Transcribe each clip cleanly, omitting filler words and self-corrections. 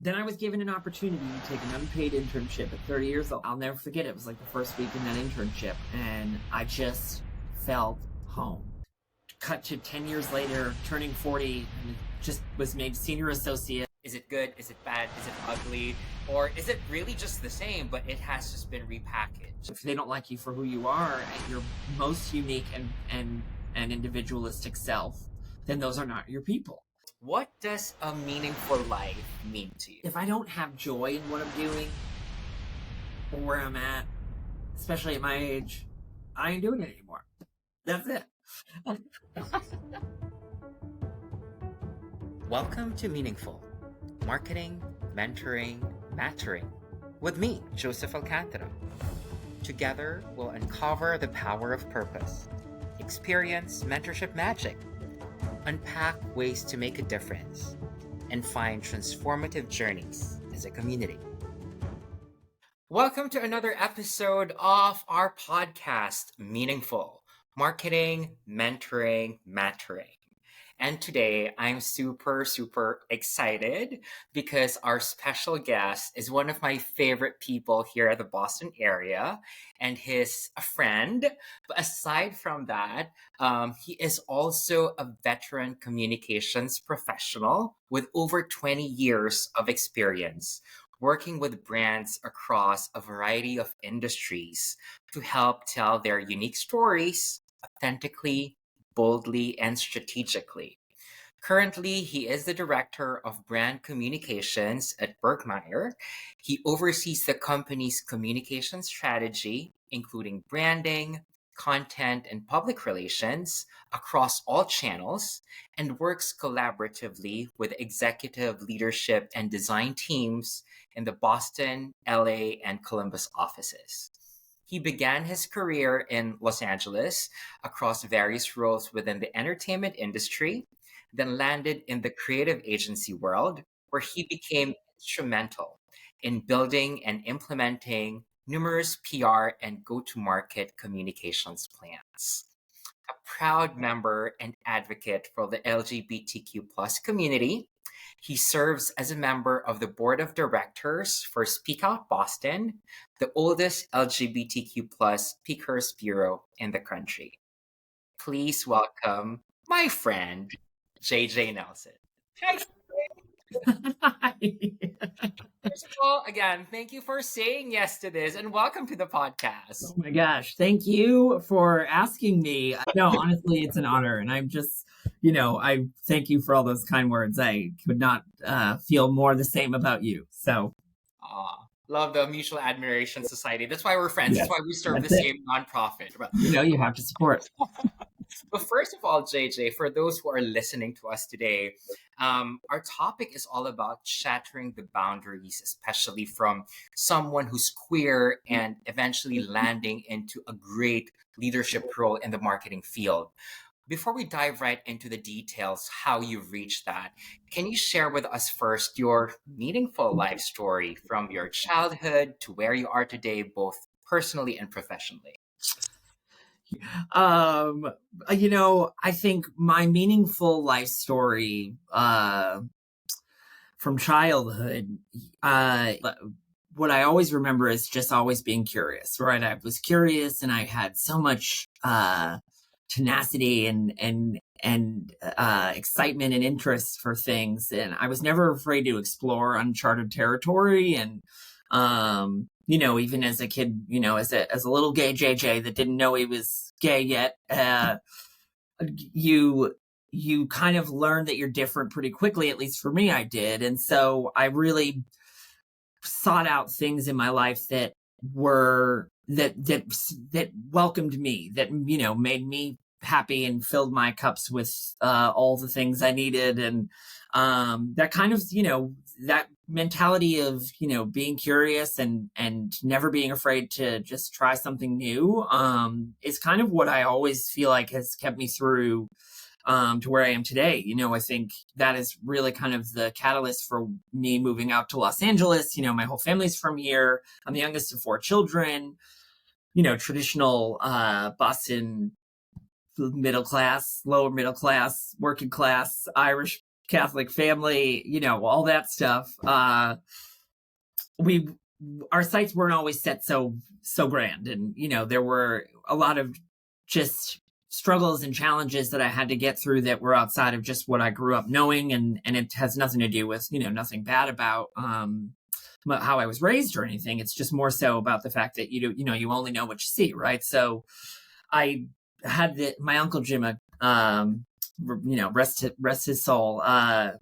Then I was given an opportunity to take an unpaid internship at 30 years old. I'll never forget it. It was like the first week in that internship, and I just felt home. Cut to 10 years later, turning 40, and just was made senior associate. Is it good? Is it bad? Is it ugly? Or is it really just the same, but it has just been repackaged? If they don't like you for who you are and your most unique and individualistic self, then those are not your people. What does a meaningful life mean to you? If I don't have joy in what I'm doing or where I'm at, especially at my age, I ain't doing it anymore. That's it. Welcome to Meaningful, Marketing, Mentoring, Mattering, with me, Joseph Alcantara. Together, we'll uncover the power of purpose, experience mentorship magic, unpack ways to make a difference, and find transformative journeys as a community. Welcome to another episode of our podcast, Meaningful, Marketing, Mentoring, Mattering. And today I'm super excited because our special guest is one of my favorite people here at the Boston area, and he's a friend. But aside from that, he is also a veteran communications professional with over 20 years of experience working with brands across a variety of industries to help tell their unique stories authentically, boldly, and strategically. Currently, he is the Director of Brand Communications at Bergmeyer. He oversees the company's communication strategy, including branding, content, and public relations across all channels, and works collaboratively with executive leadership and design teams in the Boston, LA, and Columbus offices. He began his career in Los Angeles across various roles within the entertainment industry, then landed in the creative agency world, where he became instrumental in building and implementing numerous PR and go-to-market communications plans. A proud member and advocate for the LGBTQ community, he serves as a member of the board of directors for SpeakOUT Boston, the oldest LGBTQ Speakers Bureau in the country. Please welcome my friend, JJ Nelson. Hi. First of all, again, thank you for saying yes to this and welcome to the podcast. Oh my gosh. Thank you for asking me. No, honestly, it's an honor. And I'm just, I thank you for all those kind words. I could not feel more the same about you. So. Love the Mutual Admiration Society. That's why we're friends. Yes, that's why we serve the same nonprofit. You have to support. But first of all, JJ, for those who are listening to us today, our topic is all about shattering the boundaries, especially from someone who's queer and eventually landing into a great leadership role in the marketing field. Before we dive right into the details, how you've reached that, can you share with us first your meaningful life story from your childhood to where you are today, both personally and professionally? I think my meaningful life story from childhood, what I always remember is just always being curious, right? I was curious and I had so much tenacity and excitement and interest for things, and I was never afraid to explore uncharted territory. And even as a kid, as a little gay JJ that didn't know he was gay yet, you kind of learn that you're different pretty quickly. At least for me, I did. And so I really sought out things in my life that were that welcomed me, that made me happy and filled my cups with all the things I needed. And that kind of that mentality of being curious and never being afraid to just try something new is kind of what I always feel like has kept me through to where I am today. I think that is really kind of the catalyst for me moving out to Los Angeles. My whole family's from here. I'm the youngest of 4 children. Traditional Boston middle class, lower middle class, working class, Irish Catholic family, all that stuff. Our sights weren't always set so grand, and there were a lot of just struggles and challenges that I had to get through that were outside of just what I grew up knowing, and it has nothing to do with nothing bad about how I was raised or anything. It's just more so about the fact that you only know what you see, right? So I had my Uncle Jim, rest his soul.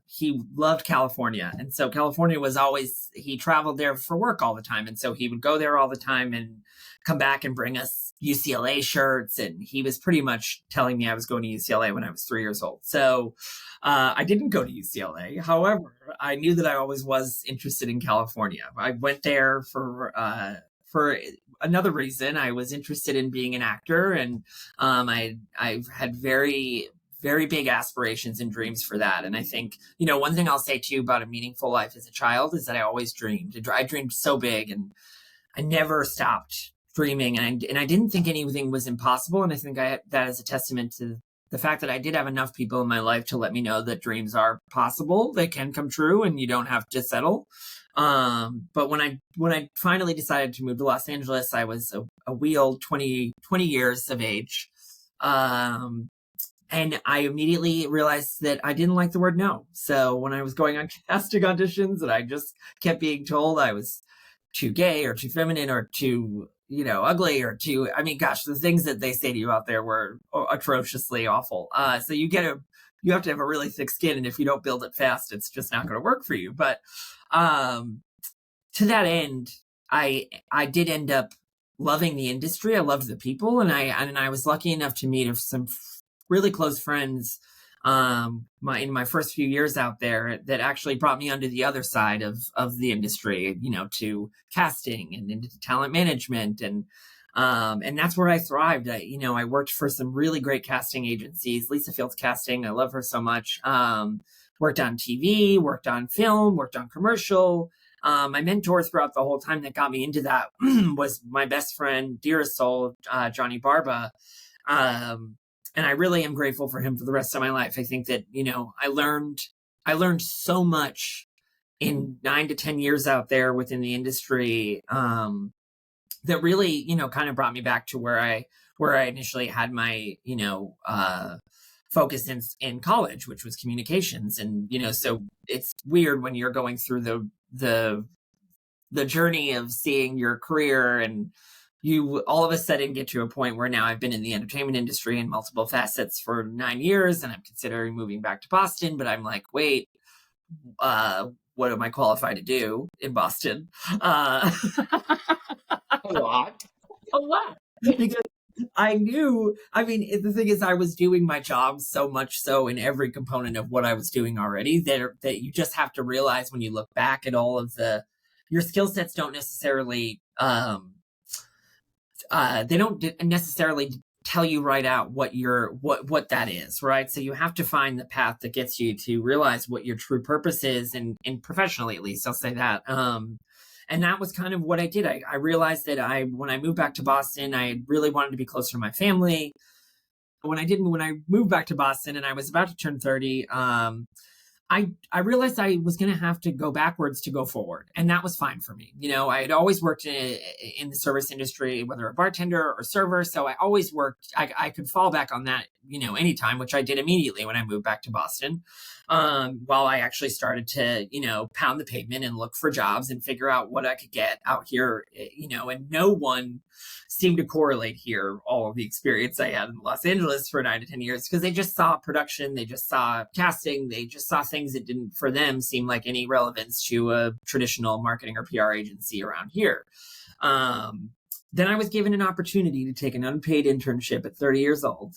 He loved California. And so California was always, he traveled there for work all the time. And so he would go there all the time and come back and bring us UCLA shirts. And he was pretty much telling me I was going to UCLA when I was 3 years old. So I didn't go to UCLA. However, I knew that I always was interested in California. I went there for another reason. I was interested in being an actor, and I've had very, very big aspirations and dreams for that. And I think, one thing I'll say to you about a meaningful life as a child is that I always dreamed. I dreamed so big, and I never stopped dreaming. And I didn't think anything was impossible. And I think that is a testament to the fact that I did have enough people in my life to let me know that dreams are possible. They can come true, and you don't have to settle. But when I finally decided to move to Los Angeles, I was a wheeled 20 years of age. And I immediately realized that I didn't like the word no. So when I was going on casting auditions, and I just kept being told I was too gay or too feminine or too, ugly or too, the things that they say to you out there were atrociously awful. So you have to have a really thick skin. And if you don't build it fast, it's just not going to work for you. But to that end, I did end up loving the industry. I loved the people, and I was lucky enough to meet some really close friends in my first few years out there that actually brought me onto the other side of the industry, to casting and into talent management, and that's where I thrived. I worked for some really great casting agencies. Lisa Fields Casting, I love her so much. Worked on TV, worked on film, worked on commercial. My mentor throughout the whole time that got me into that was my best friend, dearest soul, Johnny Barba. And I really am grateful for him for the rest of my life. I think that, I learned so much in 9 to 10 years out there within the industry, that really, kind of brought me back to where I initially had my, focus in college, which was communications. And, so it's weird when you're going through the journey of seeing your career, and you all of a sudden get to a point where now I've been in the entertainment industry in multiple facets for 9 years, and I'm considering moving back to Boston, but I'm like, wait, what am I qualified to do in Boston? A lot. Because the thing is, I was doing my job so much so in every component of what I was doing already that you just have to realize when you look back at all of your skill sets don't necessarily, they don't necessarily tell you right out what that is, right? So you have to find the path that gets you to realize what your true purpose is, and professionally, at least, I'll say that. And that was kind of what I did. I realized that when I moved back to Boston, I really wanted to be closer to my family. When I moved back to Boston and I was about to turn 30, I realized I was going to have to go backwards to go forward. And that was fine for me. I had always worked in the service industry, whether a bartender or server. So I always worked, I could fall back on that, anytime, which I did immediately when I moved back to Boston. While I actually started to, pound the pavement and look for jobs and figure out what I could get out here, and no one seemed to correlate here all of the experience I had in Los Angeles for 9 to 10 years, because they just saw production, they just saw casting, they just saw things that didn't, for them, seem like any relevance to a traditional marketing or PR agency around here. Then I was given an opportunity to take an unpaid internship at 30 years old,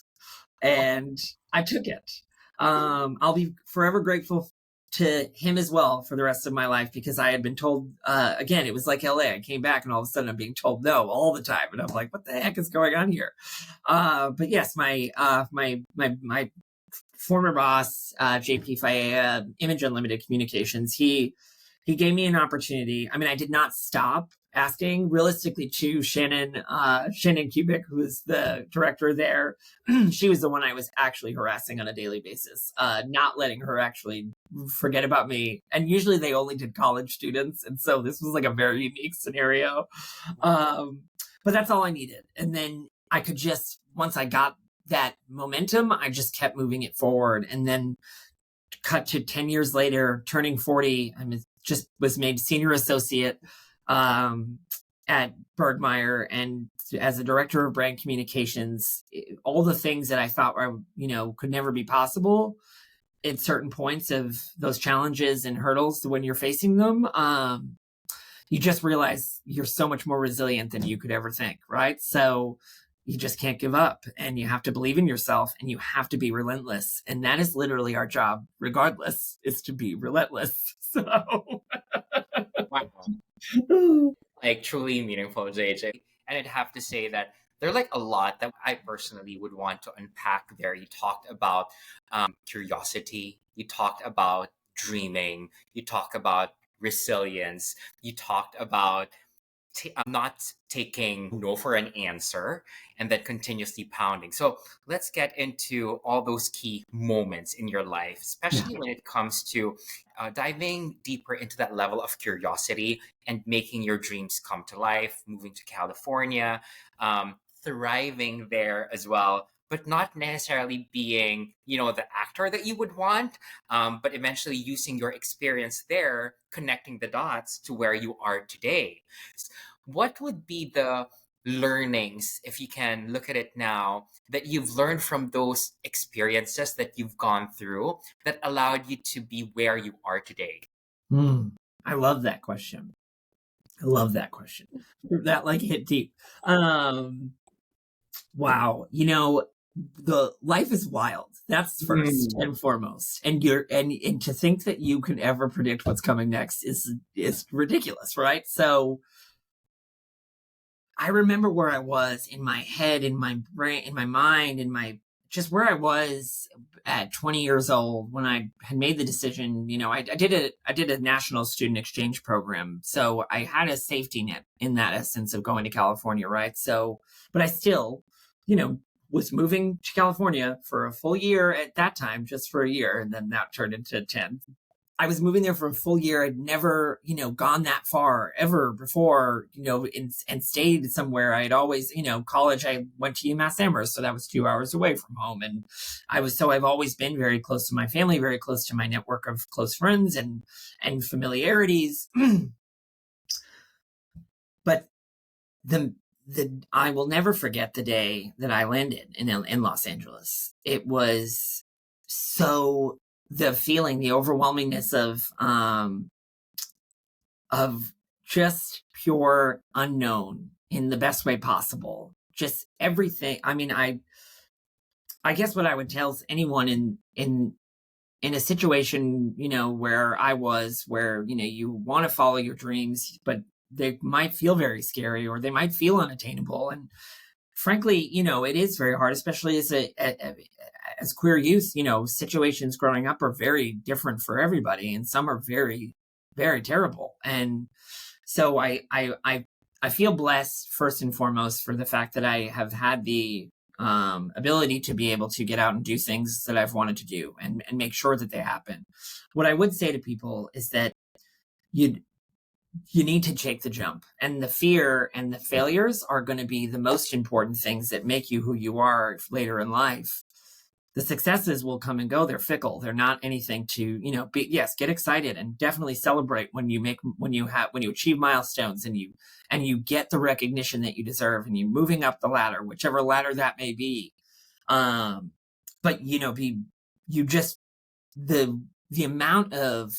and I took it. I'll be forever grateful to him as well for the rest of my life, because I had been told, again, it was like LA. I came back and all of a sudden I'm being told no all the time. And I'm like, what the heck is going on here? But yes, my former boss, JP Faye, Image Unlimited Communications, he gave me an opportunity. I did not stop asking realistically to Shannon Kubik, who was the director there. She was the one I was actually harassing on a daily basis, not letting her actually forget about me. And usually they only did college students. And so this was like a very unique scenario. But that's all I needed. And then I could just, once I got that momentum, I just kept moving it forward. And then cut to 10 years later, turning 40, I just was made senior associate at Bergmeyer, and as a director of brand communications, all the things that I thought were, could never be possible at certain points of those challenges and hurdles when you're facing them, you just realize you're so much more resilient than you could ever think, right? So you just can't give up, and you have to believe in yourself, and you have to be relentless. And that is literally our job, regardless, is to be relentless. So wow. Like truly meaningful, JJ. And I'd have to say that there are like a lot that I personally would want to unpack there. You talked about curiosity, you talked about dreaming, you talked about resilience, you talked about not taking no for an answer and then continuously pounding. So let's get into all those key moments in your life, especially when it comes to diving deeper into that level of curiosity and making your dreams come to life, moving to California, thriving there as well, but not necessarily being, the actor that you would want, but eventually using your experience there, connecting the dots to where you are today. What would be the learnings, if you can look at it now, that you've learned from those experiences that you've gone through that allowed you to be where you are today? I love that question. That like hit deep. Wow. The life is wild. That's first and foremost. And and to think that you can ever predict what's coming next is ridiculous, right? So I remember where I was in my head, in my brain, in my mind, just where I was at 20 years old when I had made the decision. I did a national student exchange program, so I had a safety net in that essence of going to California, right? So, but I still, was moving to California for a full year at that time, just for a year, and then that turned into 10. I was moving there for a full year. I'd never, gone that far ever before, and stayed somewhere. I'd always, college, I went to UMass Amherst, so that was 2 hours away from home. And I've always been very close to my family, very close to my network of close friends and familiarities. But I will never forget the day that I landed in Los Angeles. It was so, the feeling, the overwhelmingness of just pure unknown in the best way possible. Just everything. I mean, I guess what I would tell anyone in a situation, where I was, where, you want to follow your dreams, but they might feel very scary, or they might feel unattainable. And frankly, it is very hard, especially as queer youth. Situations growing up are very different for everybody, and some are very, very terrible. And so I feel blessed first and foremost for the fact that I have had the ability to be able to get out and do things that I've wanted to do, and make sure that they happen. What I would say to people is that you need to take the jump, and the fear and the failures are going to be the most important things that make you who you are later in life. The successes will come and go. They're fickle. They're not anything to, get excited and definitely celebrate when you achieve milestones, and you get the recognition that you deserve, and you're moving up the ladder, whichever ladder that may be. But the amount of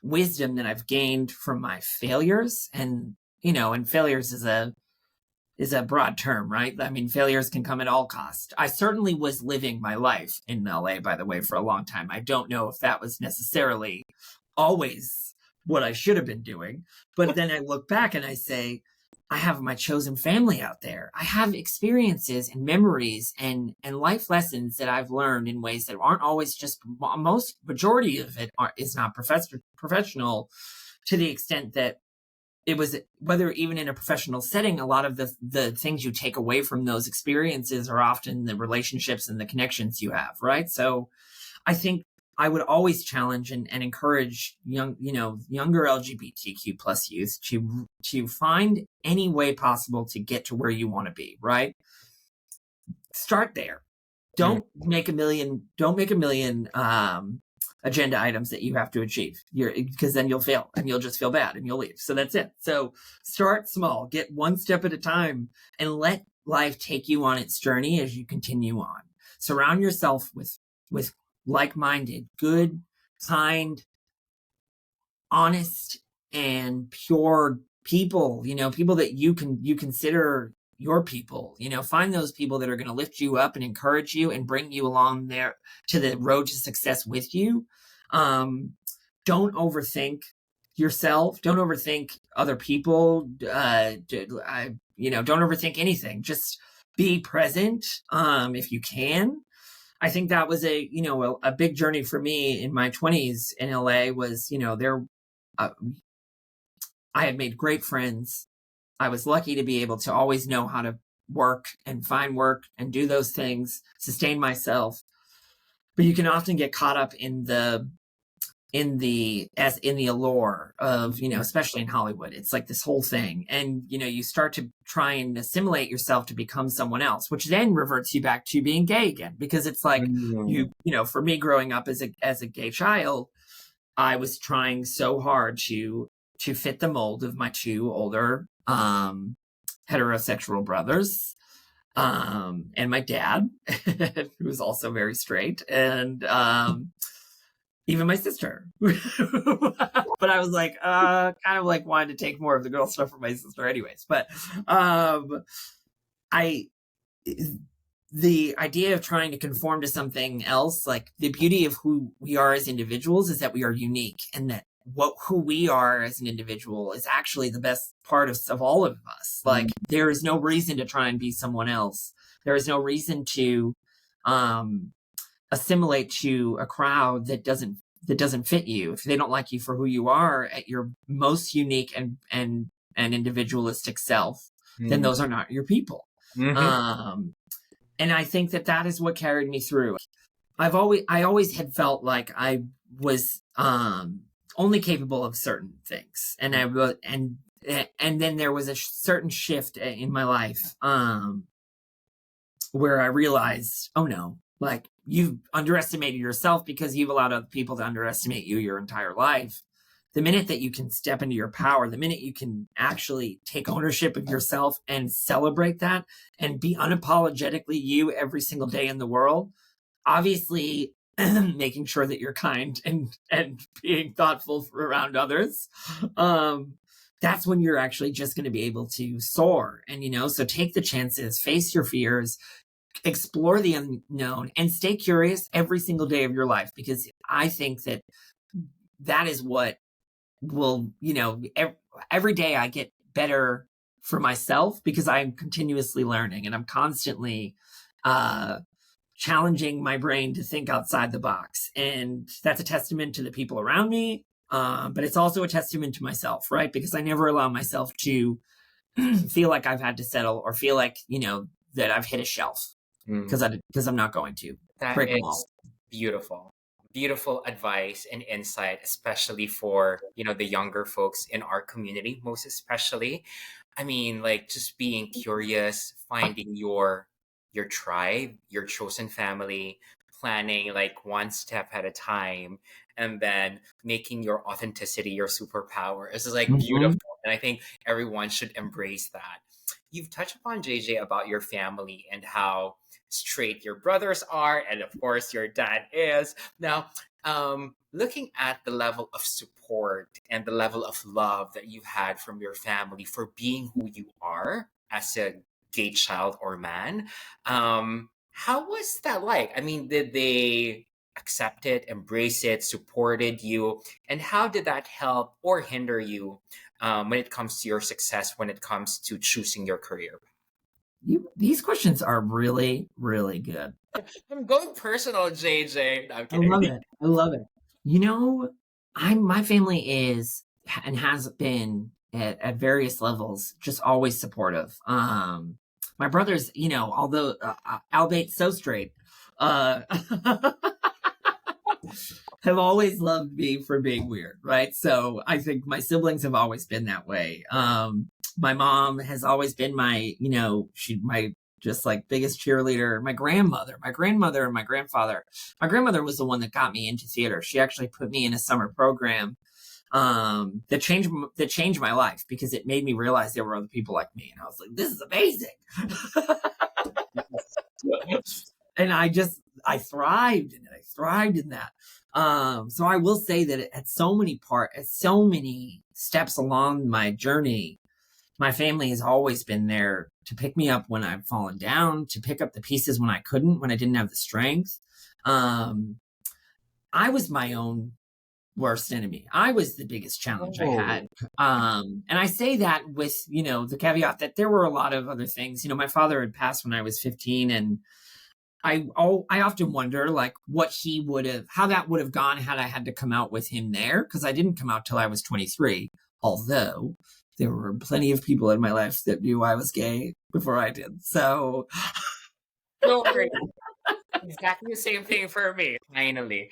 wisdom that I've gained from my failures, and failures is a broad term, right? I mean, failures can come at all costs. I certainly was living my life in LA, by the way, for a long time. I don't know if that was necessarily always what I should have been doing, but then I look back and I say, I have my chosen family out there. I have experiences and memories and life lessons that I've learned in ways that aren't always just, majority of it is not professional, to the extent that it was, whether even in a professional setting, a lot of the things you take away from those experiences are often the relationships and the connections you have, right? So I think I would always challenge and encourage younger LGBTQ plus youth to find any way possible to get to where you want to be, right? Start there. Don't make a million agenda items that you have to achieve, because then you'll fail and you'll just feel bad and you'll leave. So that's it. So start small, get one step at a time, and let life take you on its journey as you continue on. Surround yourself with like-minded, good, kind, honest, and pure people, people that you consider your people. Find those people that are going to lift you up and encourage you and bring you along there to the road to success with you. Don't overthink yourself. Don't overthink other people. Don't overthink anything. Just be present if you can. I think that was a big journey for me in my 20s in LA. Was I had made great friends. I was lucky to be able to always know how to work and find work and do those things, sustain myself. But you can often get caught up in the allure of, especially in Hollywood. It's like this whole thing. And, you start to try and assimilate yourself to become someone else, which then reverts you back to being gay again, because it's like, for me growing up as a gay child, I was trying so hard to fit the mold of my two older heterosexual brothers, and my dad, who was also very straight, and even my sister. But I was like, kind of like wanted to take more of the girl stuff from my sister anyways. But the idea of trying to conform to something else, like the beauty of who we are as individuals is that we are unique, and that who we are as an individual is actually the best part of all of us. Like, there is no reason to try and be someone else. There is no reason to assimilate to a crowd that doesn't fit you. If they don't like you for who you are at your most unique and individualistic self, then those are not your people. And I think that is what carried me through. I always had felt like I was only capable of certain things, and then there was a certain shift in my life where I realized, oh no, like, you've underestimated yourself because you've allowed other people to underestimate you your entire life. The minute that you can step into your power, the minute you can actually take ownership of yourself and celebrate that and be unapologetically you every single day in the world, obviously making sure that you're kind and being thoughtful around others, that's when you're actually just going to be able to soar. And, so take the chances, face your fears, explore the unknown, and stay curious every single day of your life, because I think that is what will, every day I get better for myself, because I'm continuously learning and I'm constantly challenging my brain to think outside the box. And that's a testament to the people around me, but it's also a testament to myself, right? Because I never allow myself to feel like I've had to settle, or feel like, that I've hit a shelf, because I'm not going to. That break them is all. beautiful. Beautiful advice and insight, especially for, the younger folks in our community, most especially. I mean, like, just being curious, finding your tribe, your chosen family, planning like one step at a time, and then making your authenticity your superpower. This is like beautiful. And I think everyone should embrace that. You've touched upon, JJ, about your family and how straight your brothers are, and of course your dad is. Now, looking at the level of support and the level of love that you've had from your family for being who you are as a gay child or man, how was that like? I mean, did they accept it, embrace it, supported you, and how did that help or hinder you when it comes to your success, when it comes to choosing your career? These questions are really, really good. I'm going personal, JJ. No, I'm I kidding. love it. My family is and has been at various levels, just always supportive. My brothers, although albeit so straight, uh, have always loved me for being weird, right? So I think my siblings have always been that way. My mom has always been my just like biggest cheerleader. My grandmother, and my grandfather. My grandmother was the one that got me into theater. She actually put me in a summer program that changed my life because it made me realize there were other people like me, and I was like, this is amazing. And I thrived in it. I thrived in that. So I will say that at so many steps along my journey, my family has always been there to pick me up when I've fallen down, to pick up the pieces when I couldn't, when I didn't have the strength. I was my own worst enemy. I was the biggest challenge I had. And I say that with, the caveat that there were a lot of other things. My father had passed when I was 15, and I often wonder like how that would have gone had I had to come out with him there, because I didn't come out till I was 23, although there were plenty of people in my life that knew I was gay before I did. So Don't worry. Exactly the same thing for me, finally.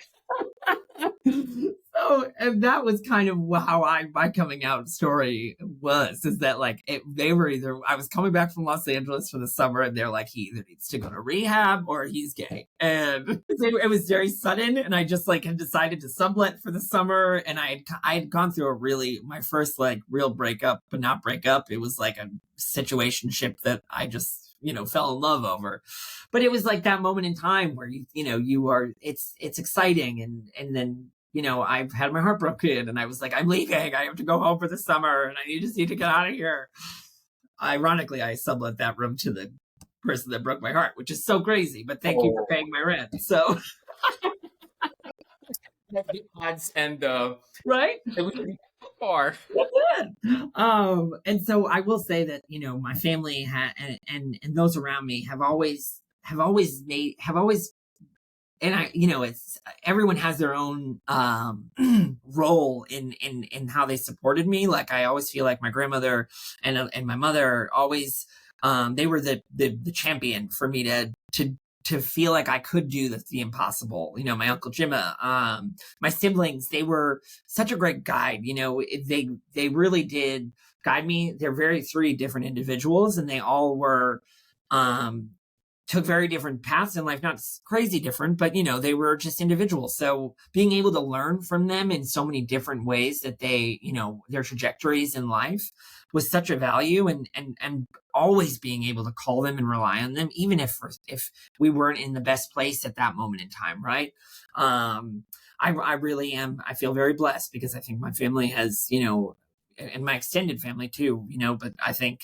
So, and that was kind of how my coming out story is that like they were I was coming back from Los Angeles for the summer, and they're like, he either needs to go to rehab or he's gay. And it was very sudden, and I just like had decided to sublet for the summer, and I had gone through my first like real breakup, but not breakup. It was like a situationship that I just fell in love over. But it was like that moment in time where it's exciting, and then I've had my heart broken, and I was like, I'm leaving. I have to go home for the summer, and I just need to get out of here. Ironically, I sublet that room to the person that broke my heart, which is so crazy. But thank you for paying my rent. So The odds and right. Or And so I will say that my family and those around me have always and it's everyone has their own role in how they supported me. Like I always feel like my grandmother and my mother always they were the champion for me to feel like I could do the impossible. My Uncle Jimma, my siblings, they were such a great guide. They really did guide me. They're very three different individuals, and they all were took very different paths in life, not crazy different, but they were just individuals. So being able to learn from them in so many different ways that they, their trajectories in life was such a value, and always being able to call them and rely on them, even if we weren't in the best place at that moment in time. Right. I really am. I feel very blessed because I think my family has, and my extended family too, but I think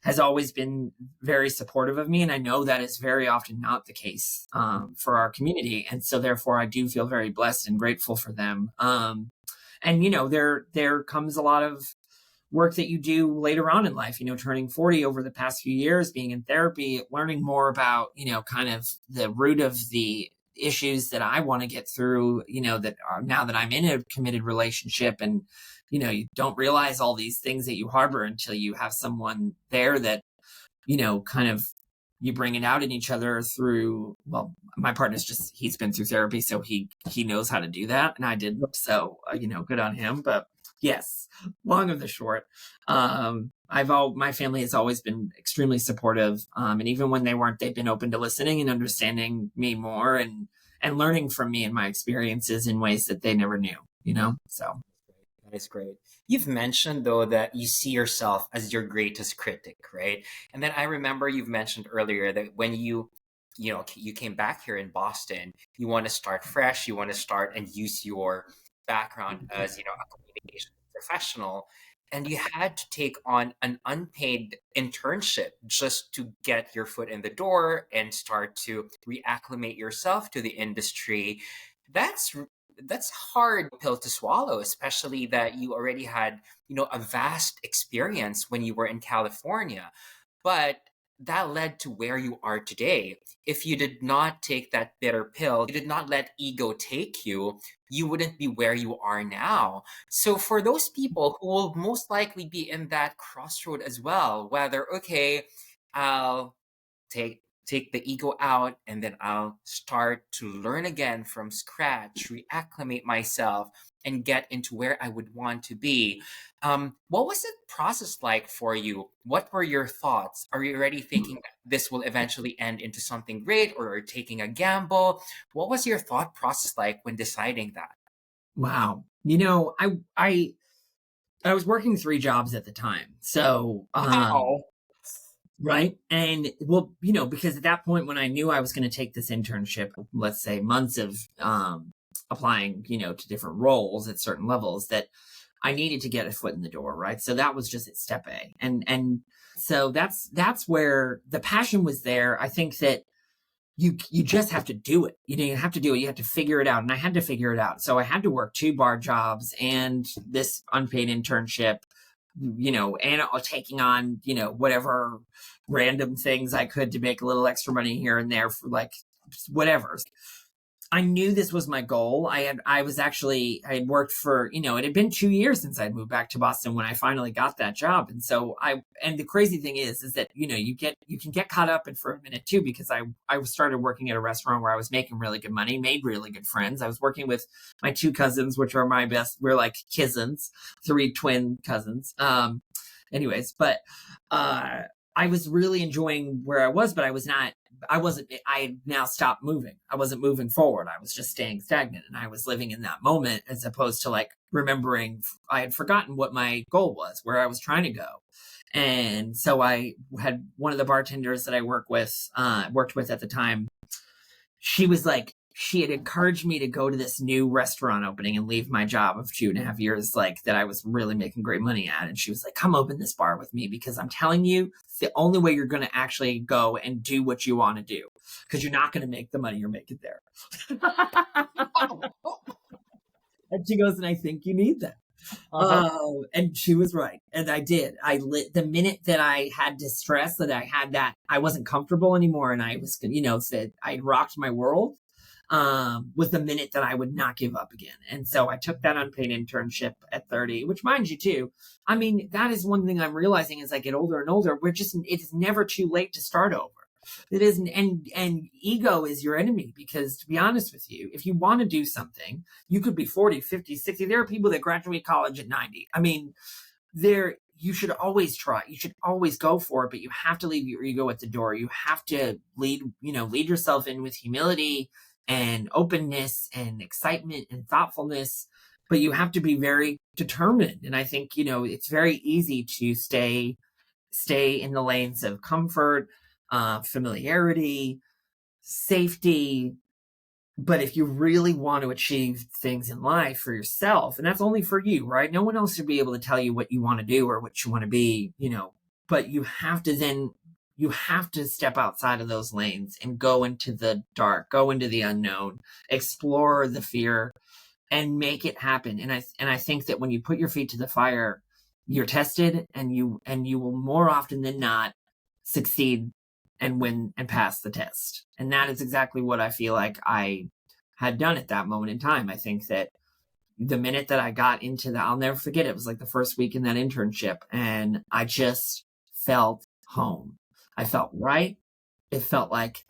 has always been very supportive of me. And I know that is very often not the case for our community. And so therefore I do feel very blessed and grateful for them. And, there comes a lot of work that you do later on in life, turning 40 over the past few years, being in therapy, learning more about, kind of the root of the issues that I want to get through, that are now that I'm in a committed relationship. And you don't realize all these things that you harbor until you have someone there that, kind of you bring it out in each other through, well, my partner's he's been through therapy, so he knows how to do that. And I did. So, good on him. But yes, long of the short, my family has always been extremely supportive. And even when they weren't, they've been open to listening and understanding me more and learning from me and my experiences in ways that they never knew, so. that is great. You've mentioned though that you see yourself as your greatest critic, right? And then I remember you've mentioned earlier that when you came back here in Boston, you want to start fresh, you want to start and use your background as, a communication professional, and you had to take on an unpaid internship just to get your foot in the door and start to reacclimate yourself to the industry. That's hard pill to swallow, especially that you already had, a vast experience when you were in California. But that led to where you are today. If you did not take that bitter pill, you did not let ego take you, you wouldn't be where you are now. So for those people who will most likely be in that crossroad as well, whether, okay, I'll take the ego out and then I'll start to learn again from scratch, reacclimate myself, and get into where I would want to be. What was the process like for you? What were your thoughts? Are you already thinking this will eventually end into something great, or are you taking a gamble? What was your thought process like when deciding that? Wow. You know, I was working 3 jobs at the time. So, Wow. right? And well, you know, because at that point when I knew I was going to take this internship, let's say months of applying, you know, to different roles at certain levels, that I needed to get a foot in the door, right? So that was just at step A. And so that's where the passion was there. I think that you just have to do it. You know, you have to do it. You have to figure it out. And I had to figure it out. So I had to work 2 bar jobs and this unpaid internship, you know, and taking on, you know, whatever random things I could to make a little extra money here and there for like whatever. I knew this was my goal. I had worked for, you know, it had been 2 years since I'd moved back to Boston when I finally got that job. And so and the crazy thing is that, you know, you can get caught up in for a minute too, because I started working at a restaurant where I was making really good money, made really good friends. I was working with my 2 cousins, which are my best. We're like cousins, 3 twin cousins. Anyways, but, I was really enjoying where I was, but I had now stopped moving. I wasn't moving forward. I was just staying stagnant, and I was living in that moment as opposed to like remembering. I had forgotten what my goal was, where I was trying to go. And so I had one of the bartenders that I worked with at the time. She had encouraged me to go to this new restaurant opening and leave my job of 2.5 years, like that I was really making great money at. And she was like, come open this bar with me, because I'm telling you, it's the only way you're going to actually go and do what you want to do, because you're not going to make the money you're making there. And she goes, and I think you need that. And she was right. And I did. The minute that I had distress, that I had that, I wasn't comfortable anymore. And I was, you know, said I rocked my world, was the minute that I would not give up again. And so I took that unpaid internship at 30, which, mind you too, I mean, that is one thing I'm realizing as I get older and older, it's never too late to start over. It isn't, and ego is your enemy, because to be honest with you, if you want to do something, you could be 40, 50, 60. There are people that graduate college at 90. I mean, you should always try. You should always go for it, but you have to leave your ego at the door. You have to lead yourself in with humility and openness and excitement and thoughtfulness, but you have to be very determined. And I think, you know, it's very easy to stay in the lanes of comfort, familiarity, safety. But if you really want to achieve things in life for yourself, and that's only for you, right? No one else should be able to tell you what you want to do or what you want to be, you know, but you have to step outside of those lanes and go into the dark, go into the unknown, explore the fear, and make it happen. And I think that when you put your feet to the fire, you're tested, and you will more often than not succeed and win and pass the test. And that is exactly what I feel like I had done at that moment in time. I think that the minute that I got into I'll never forget it. It was like the first week in that internship, and I just felt home. I felt right. It felt like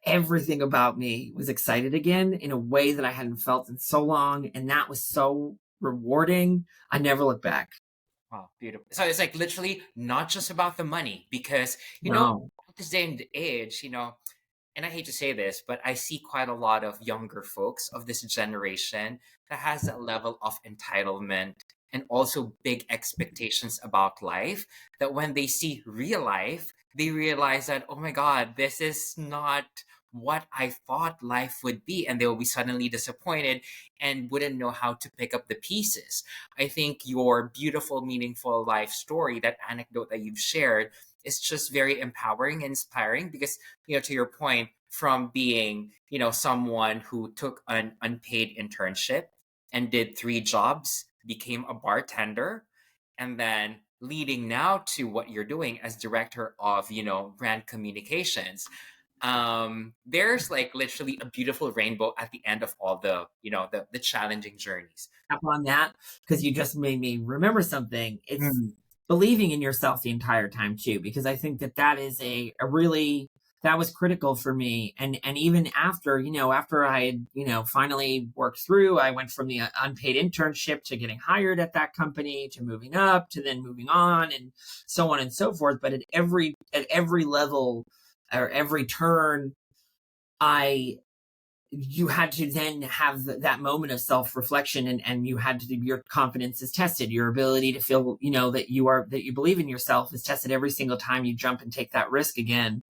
everything about me was excited again in a way that I hadn't felt in so long. And that was so rewarding. I never looked back. Wow, beautiful. So it's like literally not just about the money, because, No. at this day and age, and I hate to say this, but I see quite a lot of younger folks of this generation that has that level of entitlement and also big expectations about life, that when they see real life, they realize that, oh my God, this is not what I thought life would be. And they will be suddenly disappointed and wouldn't know how to pick up the pieces. I think your beautiful, meaningful life story, that anecdote that you've shared, is just very empowering and inspiring, because, to your point, from being, someone who took an unpaid internship and did 3 jobs, became a bartender, and then leading now to what you're doing as director of, brand communications. There's like literally a beautiful rainbow at the end of all the, the challenging journeys. On that, because you just made me remember something. It's Mm. believing in yourself the entire time too, because I think that that is a really, that was critical for me. And even after, after I had, finally worked through, I went from the unpaid internship to getting hired at that company, to moving up, to then moving on, and so on and so forth. But at every level, or every turn, I you had to then have that moment of self-reflection, and you had to, your confidence is tested, your ability to feel, that you believe in yourself is tested every single time you jump and take that risk again.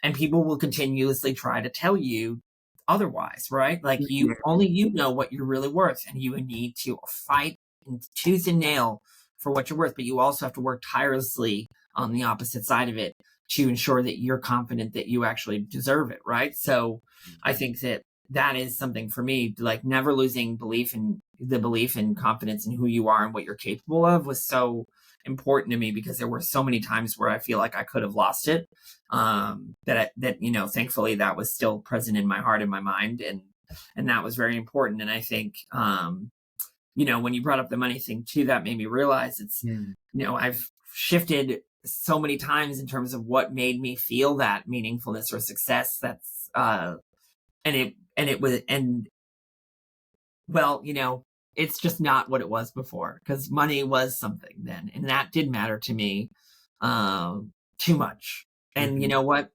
And people will continuously try to tell you otherwise, right? Like, you know what you're really worth, and you need to fight and tooth and nail for what you're worth. But you also have to work tirelessly on the opposite side of it to ensure that you're confident that you actually deserve it, right? So I think that is something for me, like never losing belief in confidence in who you are and what you're capable of was so important to me, because there were so many times where I feel like I could have lost it. Thankfully that was still present in my heart and my mind. And that was very important. And I think, when you brought up the money thing too, that made me realize I've shifted so many times in terms of what made me feel that meaningfulness or success. It's just not what it was before, because money was something then, and that did matter to me too much. And you know what?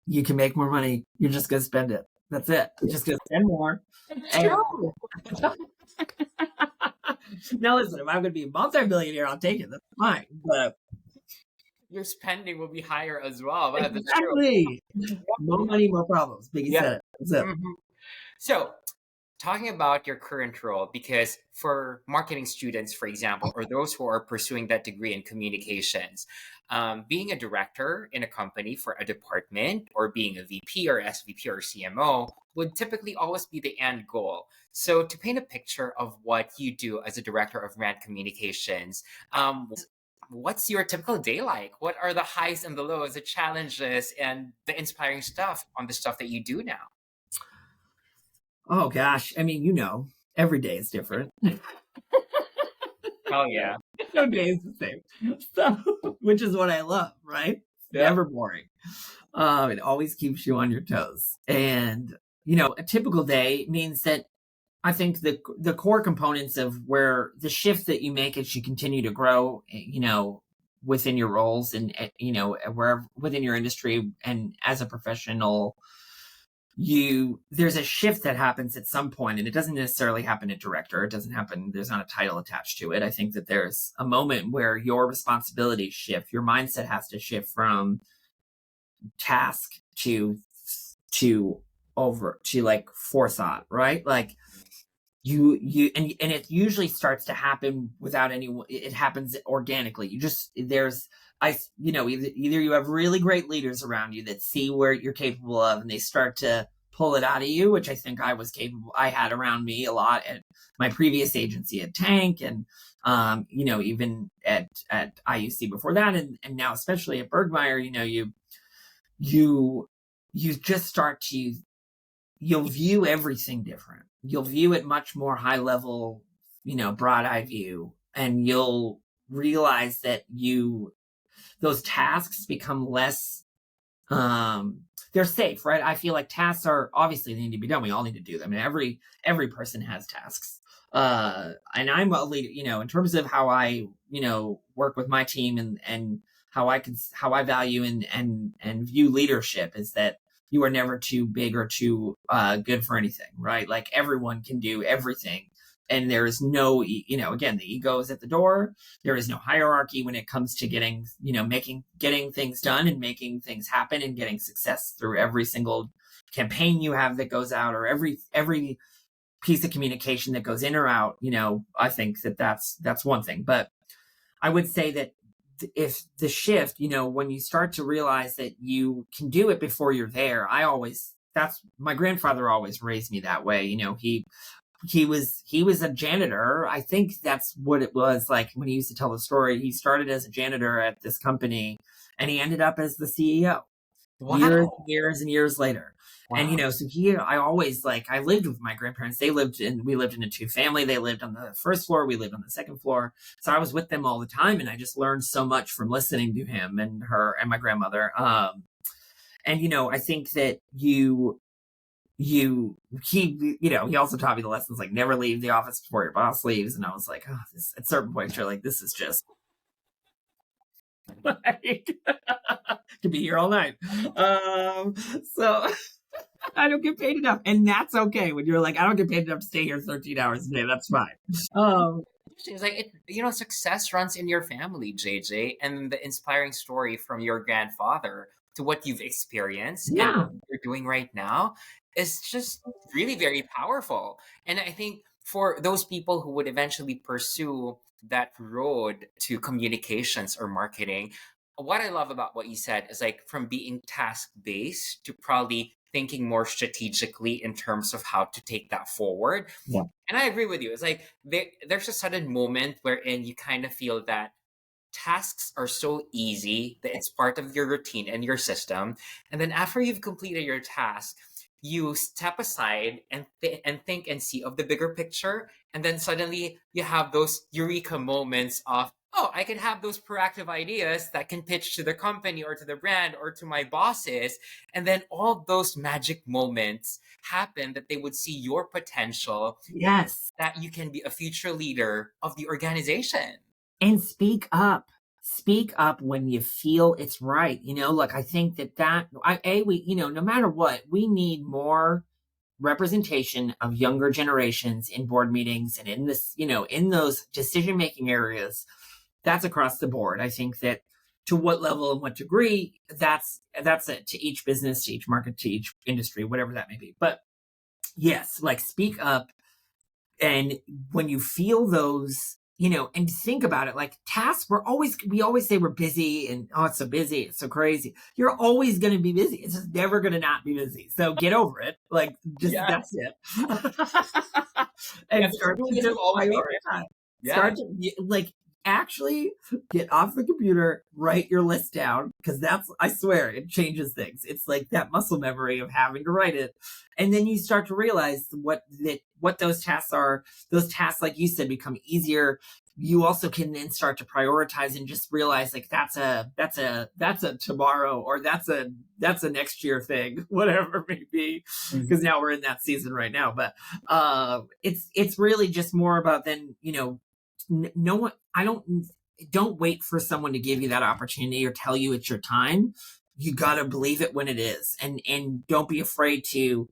You can make more money. You're just going to spend it. That's it. You're just going to spend more. True. Now listen, if I'm going to be a multi-millionaire, I'll take it. That's fine. But Your spending will be higher as well. Wow, that's true. exactly. More money, more problems. Biggie said it. That's it. So, talking about your current role, because for marketing students, for example, or those who are pursuing that degree in communications, being a director in a company for a department, or being a VP or SVP or CMO would typically always be the end goal. So, to paint a picture of what you do as a director of brand communications, what's your typical day like? What are the highs and the lows, the challenges, and the inspiring stuff on the stuff that you do now? Oh gosh, I mean, every day is different. Oh yeah. No day is the same. So, which is what I love, right? Yeah. Never boring. It always keeps you on your toes. And, a typical day means that I think the core components of where the shift that you make as you continue to grow, within your roles, and, wherever within your industry and as a professional, there's a shift that happens at some point, and it doesn't necessarily happen at director. It doesn't happen, there's not a title attached to it. I think that there's a moment where your responsibilities shift, your mindset has to shift from task to like forethought, right? Like and it usually starts to happen without anyone. It happens organically. Either you have really great leaders around you that see where you're capable of, and they start to pull it out of you, which I think I had around me a lot at my previous agency at Tank, and even at IUC before that, and now especially at Bergmeyer. You just start to, you'll view everything different. You'll view it much more high level, broad eye view, and you'll realize that those tasks become less, they're safe, right? I feel like tasks are, obviously they need to be done. We all need to do them. And every person has tasks. And I'm a leader, in terms of how I, work with my team, and how I value and view leadership, is that you are never too big or too good for anything, right? Like, everyone can do everything. And there is no, again, the ego is at the door. There is no hierarchy when it comes to getting things done and making things happen and getting success through every single campaign you have that goes out, or every piece of communication that goes in or out. I think that's one thing. But I would say that if the shift, when you start to realize that you can do it before you're there, my grandfather always raised me that way. he was a janitor. I think that's what it was like when he used to tell the story. He started as a janitor at this company and he ended up as the CEO Wow. years and years later. And, Wow. so I always I lived with my grandparents. We lived in a 2-family. They lived on the first floor. We lived on the second floor. So I was with them all the time. And I just learned so much from listening to him and her and my grandmother. And, I think that he also taught me the lessons like never leave the office before your boss leaves. And I was like, oh, at certain points you're like, this is just like could be here all night. So I don't get paid enough, and that's okay. When you're like, I don't get paid enough to stay here 13 hours a day, that's fine. It's like success runs in your family, JJ, and the inspiring story from your grandfather to what you've experienced and Yeah. what you're doing right now is just really very powerful. And I think for those people who would eventually pursue that road to communications or marketing, what I love about what you said is like from being task based to probably thinking more strategically in terms of how to take that forward. Yeah. And I agree with you. It's like there's a sudden moment wherein you kind of feel that tasks are so easy that it's part of your routine and your system. And then after you've completed your task, you step aside and think and see of the bigger picture. And then suddenly you have those eureka moments of, oh, I can have those proactive ideas that can pitch to the company or to the brand or to my bosses. And then all those magic moments happen that they would see your potential, Yes. that you can be a future leader of the organization. And speak up. Speak up when you feel it's right. I think no matter what, we need more representation of younger generations in board meetings and in this, in those decision-making areas. That's across the board. I think that to what level and what degree, that's it, to each business, to each market, to each industry, whatever that may be. But yes, speak up. And when you feel those, and think about it, like tasks, we always say we're busy and, oh, it's so busy, it's so crazy. You're always going to be busy. It's just never going to not be busy. So get over it. That's it. And start to just prioritize. Start to, actually get off the computer, write your list down, because I swear, it changes things. It's like that muscle memory of having to write it. And then you start to realize what those tasks are. Those tasks, like you said, become easier. You also can then start to prioritize and just realize that's a tomorrow, or that's a next year thing, whatever it may be. Because now we're in that season right now. But it's really just more about then, no one, don't wait for someone to give you that opportunity or tell you it's your time. You got to believe it when it is. And don't be afraid to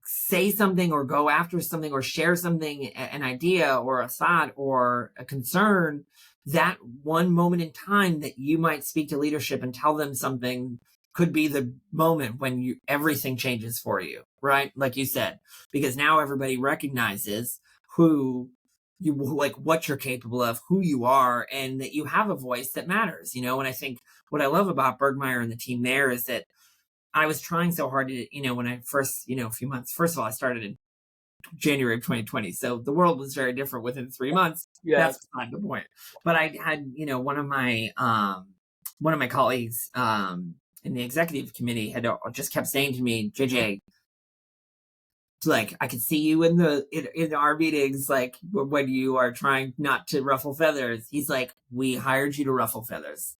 say something or go after something or share something, an idea or a thought or a concern, that one moment in time that you might speak to leadership and tell them something could be the moment when everything changes for you, right? Like you said, because now everybody recognizes what you're capable of, who you are, and that you have a voice that matters, And I think what I love about Bergmeyer and the team there is that I was trying so hard to, when I first, a few months, first of all, I started in January of 2020. So the world was very different within 3 months. Yes. That's beside the point. But I had, one of my colleagues, in the executive committee had just kept saying to me, JJ, I could see you in our meetings, when you are trying not to ruffle feathers. He's like, we hired you to ruffle feathers.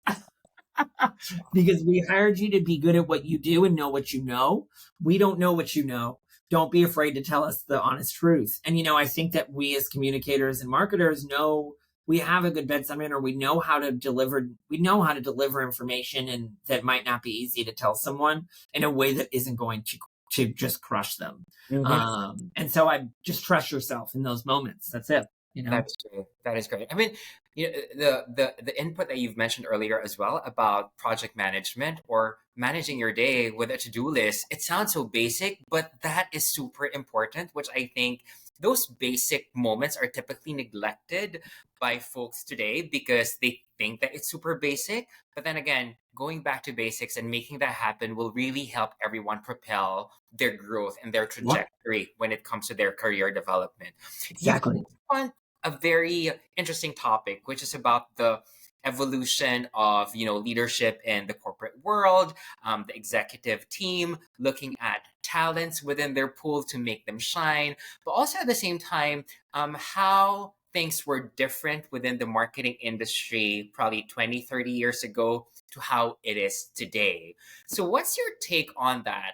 Because we hired you to be good at what you do and know what you know. We don't know what you know. Don't be afraid to tell us the honest truth. And, I think that we as communicators and marketers know we have a good bedside manner. We know how to deliver information, and that might not be easy to tell someone in a way that isn't going to just crush them. And so I just trust yourself in those moments. That's it. That's true. That is great. I mean, the input that you've mentioned earlier as well about project management or managing your day with a to-do list, it sounds so basic, but that is super important, which I think those basic moments are typically neglected by folks today because they think that it's super basic. But then again, going back to basics and making that happen will really help everyone propel their growth and their trajectory when it comes to their career development. Exactly. You on a very interesting topic, which is about the evolution of leadership in the corporate world, the executive team looking at talents within their pool to make them shine, but also at the same time, how things were different within the marketing industry probably 20, 30 years ago to how it is today. So what's your take on that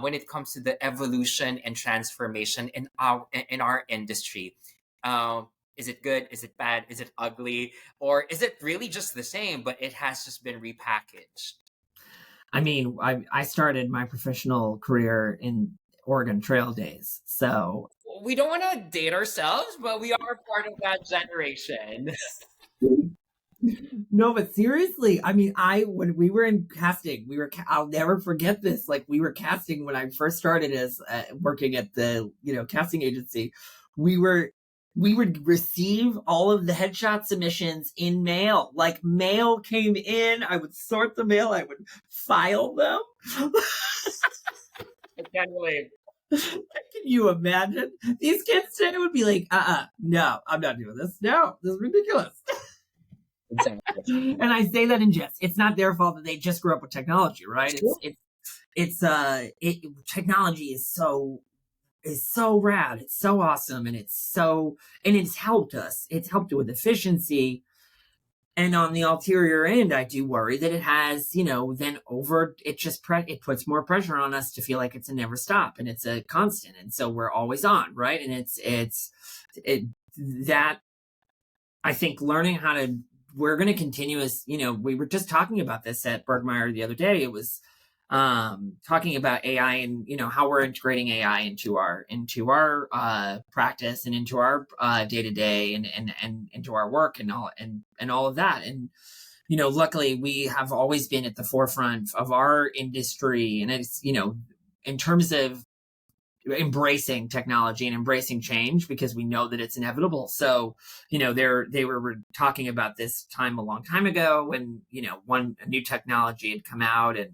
when it comes to the evolution and transformation in our industry? Is it good? Is it bad? Is it ugly? Or is it really just the same, but it has just been repackaged? I mean, I started my professional career in Oregon Trail days. So We don't want to date ourselves, but we are part of that generation. no, but seriously, I mean, when we were in casting, I'll never forget this. Like, we were casting when I first started as working at the casting agency. We would receive all of the headshot submissions in mail. Like, mail came in, I would sort the mail, I would file them. I can't believe. Can you imagine? These kids today would be like, no, I'm not doing this. No, this is ridiculous. Exactly. And I say that in jest. It's not their fault that they just grew up with technology, right? Technology is so rad. It's so awesome, and it's helped us. It's helped with efficiency. And on the ulterior end, I do worry that it has, it puts more pressure on us to feel like it's a never stop and it's a constant. And so we're always on, right? And that I think learning we're going to continue as, we were just talking about this at Bergmeyer the other day. It was talking about AI and how we're integrating AI into our practice and into our day to day and into our work and all of that. And luckily we have always been at the forefront of our industry, and it's in terms of embracing technology and embracing change, because we know that it's inevitable. So they were talking about this time a long time ago when a new technology had come out, and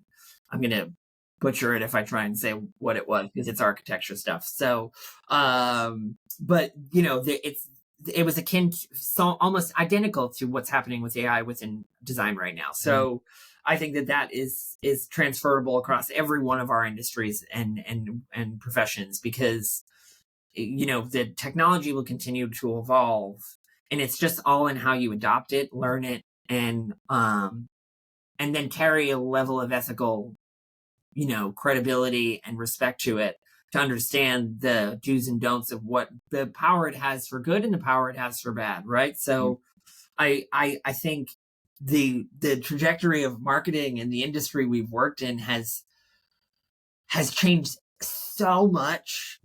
I'm going to butcher it if I try and say what it was because it's architecture stuff. So, but it was akin to, almost identical to what's happening with AI within design right now. So I think that is transferable across every one of our industries and professions, because the technology will continue to evolve, and it's just all in how you adopt it, learn it, and then carry a level of ethical credibility and respect to it, to understand the do's and don'ts of what the power it has for good and the power it has for bad, right? So I think the trajectory of marketing and the industry we've worked in has changed so much.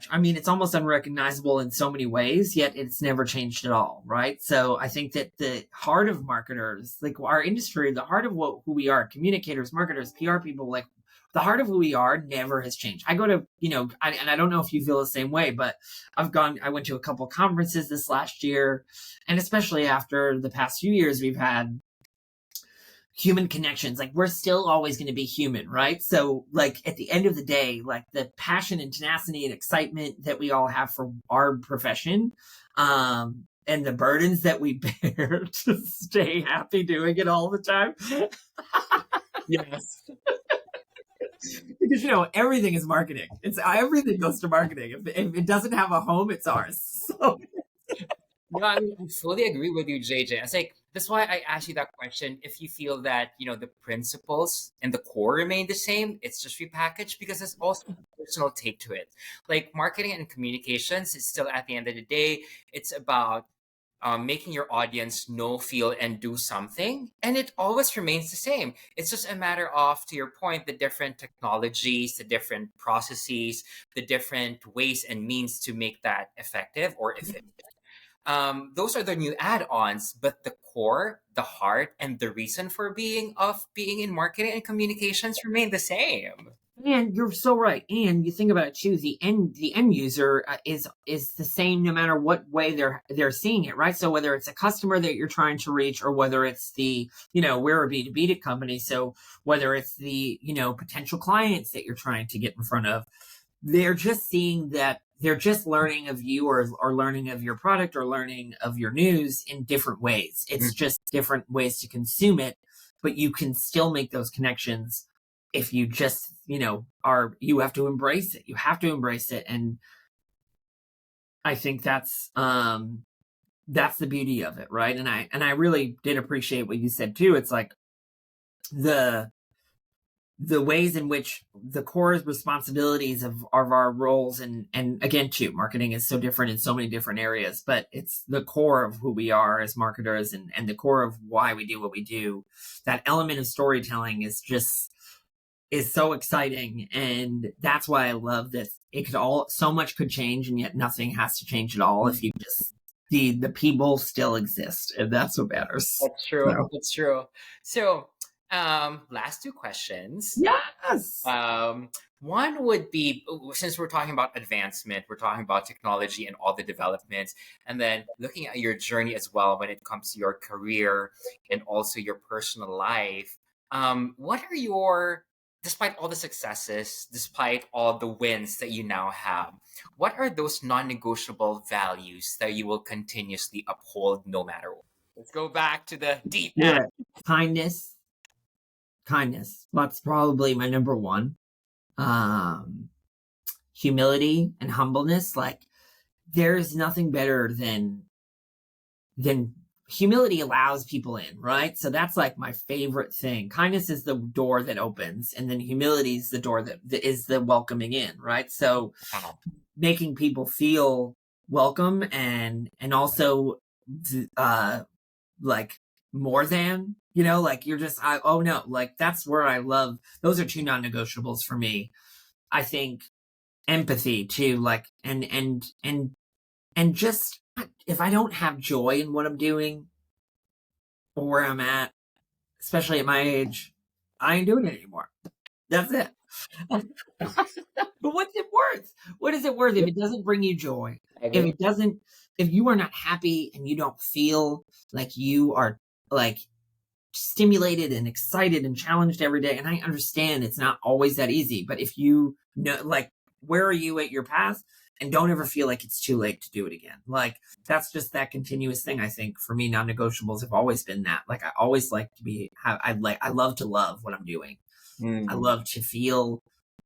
I mean, it's almost unrecognizable in so many ways, yet it's never changed at all, right? So I think that the heart of marketers, like our industry, the heart of who we are, communicators, marketers, PR people, like the heart of who we are never has changed. I go to, and I don't know if you feel the same way, but I went to a couple conferences this last year, and especially after the past few years, we've had human connections. Like, we're still always going to be human, right? So like at the end of the day, like the passion and tenacity and excitement that we all have for our profession, and the burdens that we bear to stay happy doing it all the time. Yes. Because everything is marketing. Everything goes to marketing. If it doesn't have a home, it's ours. So No, I mean, I fully agree with you, JJ. It's like, that's why I asked you that question. If you feel that, the principles and the core remain the same, it's just repackaged, because there's also a personal take to it. Like, marketing and communications is still, at the end of the day, it's about making your audience know, feel, and do something. And it always remains the same. It's just a matter of, to your point, the different technologies, the different processes, the different ways and means to make that effective or efficient. Those are the new add-ons, but the core, the heart, and the reason for being in marketing and communications remain the same. And you're so right. And you think about it too, the end user is the same no matter what way they're seeing it, right? So whether it's a customer that you're trying to reach, or whether it's the, we're a B2B company, so whether it's the, potential clients that you're trying to get in front of, they're just seeing that, they're just learning of you, or learning of your product, or learning of your news in different ways. It's just different ways to consume it, but you can still make those connections if you just, you have to embrace it. You have to embrace it. And I think that's the beauty of it. Right. And I really did appreciate what you said too. It's like the ways in which the core responsibilities of our roles, and again too, marketing is so different in so many different areas, but it's the core of who we are as marketers, and the core of why we do what we do. That element of storytelling is so exciting, and that's why I love this. So much could change, and yet nothing has to change at all if you just the people still exist, and that's what matters. That's true. So. That's true. So last two questions. Yes. One would be, since we're talking about advancement, we're talking about technology and all the developments, and then looking at your journey as well when it comes to your career and also your personal life. What are your, despite all the successes, despite all the wins that you now have, what are those non-negotiable values that you will continuously uphold no matter what? Let's go back to the deep end. Kindness. That's probably my number one. Humility and humbleness. Like, there's nothing better than humility allows people in, right? So that's like my favorite thing. Kindness is the door that opens, and then humility is the door that is the welcoming in, right? So making people feel welcome, and also like more than, like you're just, oh no, like that's where I love, those are two non-negotiables for me. I think empathy too, like, and just, if I don't have joy in what I'm doing or where I'm at, especially at my age, I ain't doing it anymore. That's it. But what's it worth? What is it worth if it doesn't bring you joy? If you are not happy and you don't feel like you are like stimulated and excited and challenged every day. And I understand it's not always that easy, but if you know, like, where are you at your path, and don't ever feel like it's too late to do it again. Like, that's just that continuous thing. I think for me, non-negotiables have always been that. Like, I always like to I love to love what I'm doing. I love to feel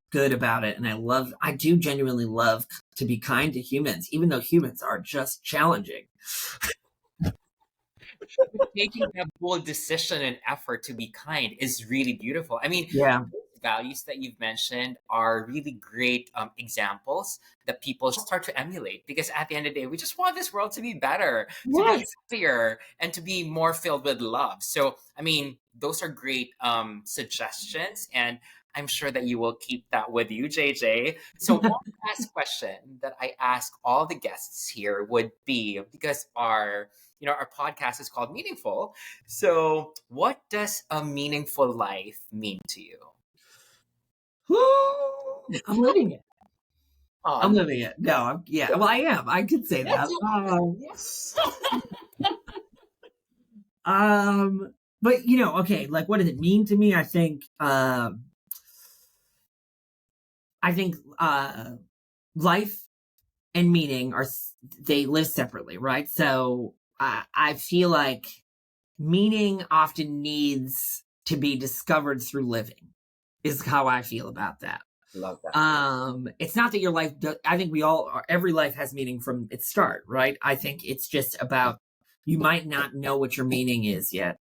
good about it. And I do genuinely love to be kind to humans, even though humans are just challenging. Making that bold decision and effort to be kind is really beautiful. I mean, yeah, values that you've mentioned are really great examples that people start to emulate, because at the end of the day, we just want this world to be better, to be happier, and to be more filled with love. So, I mean, those are great suggestions, and I'm sure that you will keep that with you, JJ. So one last question that I ask all the guests here would be, because our podcast is called Meaningful. So what does a meaningful life mean to you? I'm living it. I'm living it. No, well, I am. I could say that. Yes. But okay, like, what does it mean to me? I think life and meaning they live separately, right? So I feel like meaning often needs to be discovered through living, is how I feel about that. Love that. It's not that your life I think every life has meaning from its start, right? I think it's just about, you might not know what your meaning is yet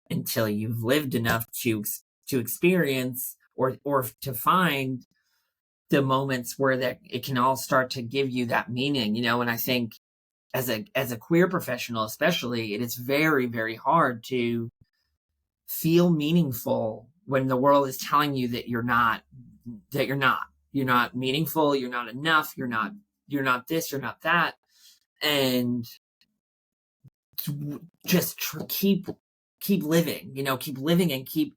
until you've lived enough to experience or to find the moments where that it can all start to give you that meaning, and I think as a queer professional especially, it is very, very hard to feel meaningful when the world is telling you that you're not meaningful, you're not enough, you're not this, you're not that. And just keep living, keep living, and keep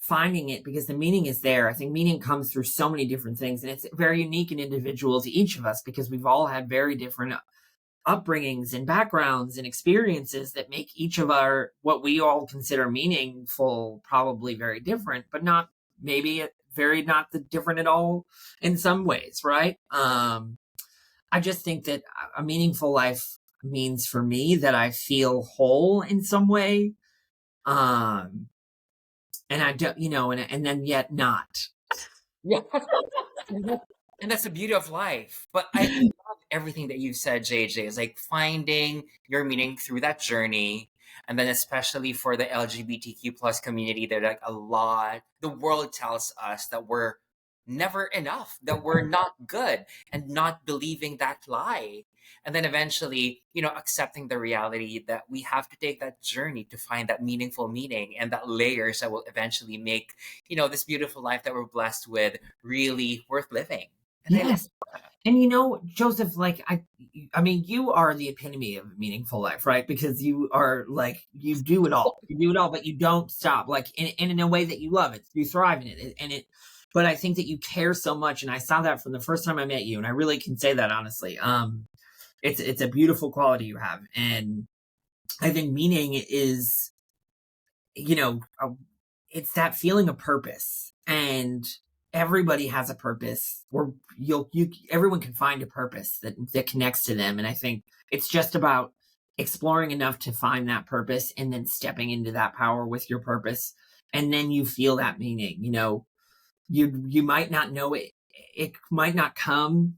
finding it, because the meaning is there. I think meaning comes through so many different things, and it's very unique and individual to each of us, because we've all had very different upbringings and backgrounds and experiences that make each of our, what we all consider meaningful, probably very different, but not maybe very not the different at all in some ways, right? I just think that a meaningful life means for me that I feel whole in some way. And I don't, and then yet not. Yeah. And that's the beauty of life. But I love everything that you said, JJ. Is like finding your meaning through that journey. And then especially for the LGBTQ plus community, they're like a lot. The world tells us that we're never enough, that we're not good, and not believing that lie. And then eventually, accepting the reality that we have to take that journey to find that meaningful meaning and that layers that will eventually make, this beautiful life that we're blessed with really worth living. And I love Yes. And Joseph, like I mean, you are the epitome of a meaningful life, right? Because you are like, you do it all. You do it all, but you don't stop. Like in a way that you love it. You thrive in it. But I think that you care so much. And I saw that from the first time I met you. And I really can say that honestly. It's a beautiful quality you have. And I think meaning is, it's that feeling of purpose, and everybody has a purpose, or everyone can find a purpose that connects to them. And I think it's just about exploring enough to find that purpose, and then stepping into that power with your purpose. And then you feel that meaning, you might not know it. It might not come.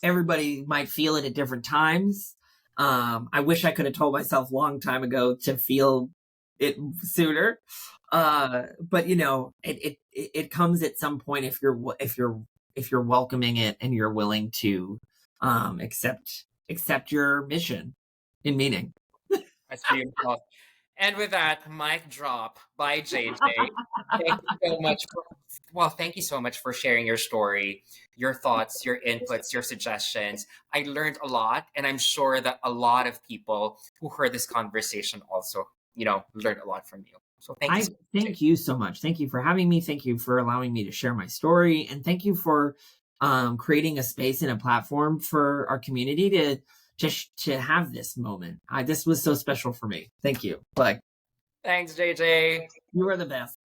Everybody might feel it at different times. I wish I could have told myself a long time ago to feel it sooner. But it comes at some point, if you're welcoming it, and you're willing to accept your mission and meaning. that's beautiful. And with that, mic drop by JJ. Thank you so much thank you so much for sharing your story, your thoughts, your inputs, your suggestions. I learned a lot, and I'm sure that a lot of people who heard this conversation also, learned a lot from you. So thank you so much. Thank you so much. Thank you for having me. Thank you for allowing me to share my story, and thank you for creating a space and a platform for our community to have this moment. This was so special for me. Thank you. Thanks, JJ. You are the best.